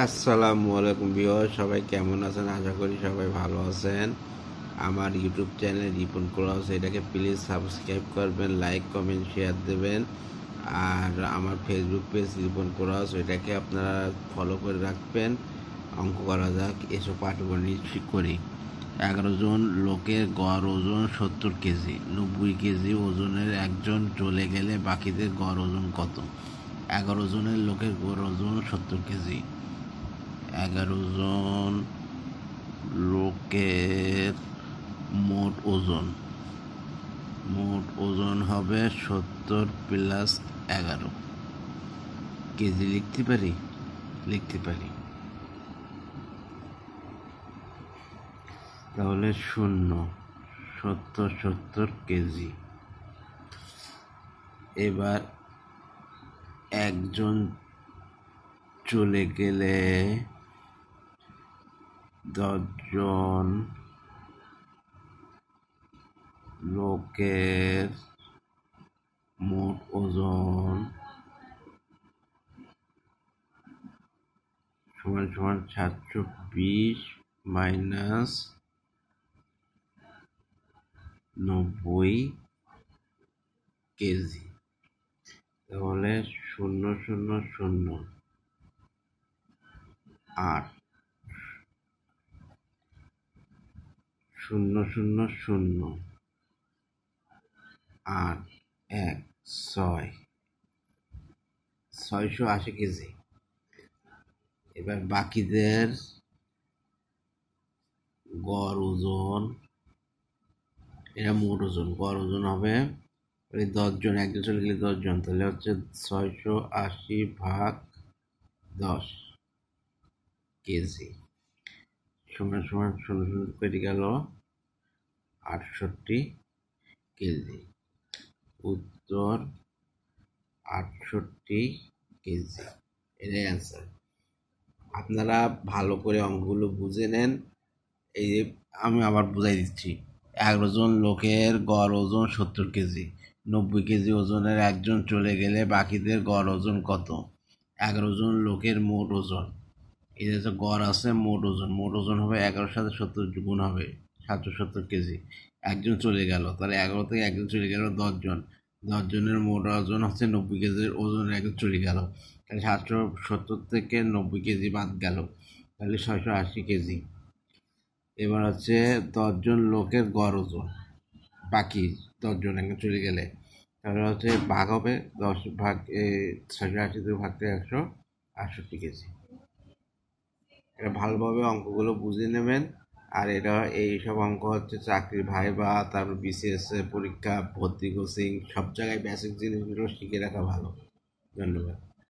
আসসালামু আলাইকুম ভিউয়ার, সবাই কেমন আছেন? আশা করি সবাই ভালো আছেন। আমার ইউটিউব চ্যানেল রিপন ক্লাস, এটাকে প্লিজ সাবস্ক্রাইব করবেন, লাইক কমেন্ট শেয়ার দেবেন। আর আমার ফেসবুক পেজ রিপন ক্লাস, এটাকে আপনারা ফলো করে রাখবেন। অঙ্ক করা যাক, এসব পাটিগণিত করি। 11 জন লোকের গড় ওজন 70 কেজি। 90 কেজি ওজনের একজন চলে গেলে বাকিদের গড় ওজন কত? 11 জনের লোকের গড় ওজন 70 কেজি। 11 জন লোকের মোট ওজন হবে 70 প্লাস 11 কেজি। লিখতে পারি তাহলে 70 কেজি। এবার একজন চলে গেলে 10 জন লোকের মোট ওজন সমান সমান 720 মাইনাস 90 কেজি। তাহলে 00008 680 কেজি। এবার বাকিদের গড় ওজন, এটা মোট ওজন, গড় ওজন হবে 10 জন, একজন চলে গেলে 10 জন, তাহলে হচ্ছে 680 ভাগ 10 কেজি সমান সমান 0 কেটে গেল 68 কেজি। উত্তর 68 কেজি, এটাই অ্যান্সার। আপনারা ভালো করে অঙ্কগুলো বুঝে নেন। এই যে আমি আবার বুঝাই দিচ্ছি। 11 জন লোকের গড় ওজন 70 কেজি। 90 কেজি ওজনের একজন চলে গেলে বাকিদের গড় ওজন কত? 11 জন লোকের মোট ওজন, এই যে গড় আছে, মোট ওজন হবে 11 সাথে 70 গুণ হবে 770 কেজি। একজন চলে গেল, তাহলে 11 থেকে একজন চলে গেল 10 জন। 10 জনের মোট ওজন হচ্ছে 90 কেজির, ওজনের একজন চলে গেল, তাহলে 770 থেকে 90 কেজি বাদ গেল, তাহলে 680 কেজি। এবার হচ্ছে 10 জন লোকের গড় ওজন, বাকি 10 জন একজন চলে গেলে, তাহলে হচ্ছে ভাগ হবে 10 ভাগ 680 থেকে ভাগ থেকে 168 কেজি। এটা ভালোভাবে অঙ্কগুলো বুঝে নেবেন। আর এটা এইসব অঙ্ক হচ্ছে চাকরির ভাইবা, তারপর বিসিএস পরীক্ষা, ভর্তি কোচিং, সব জায়গায় বেসিক জিনিসগুলো শিখে রাখা ভালো। ধন্যবাদ।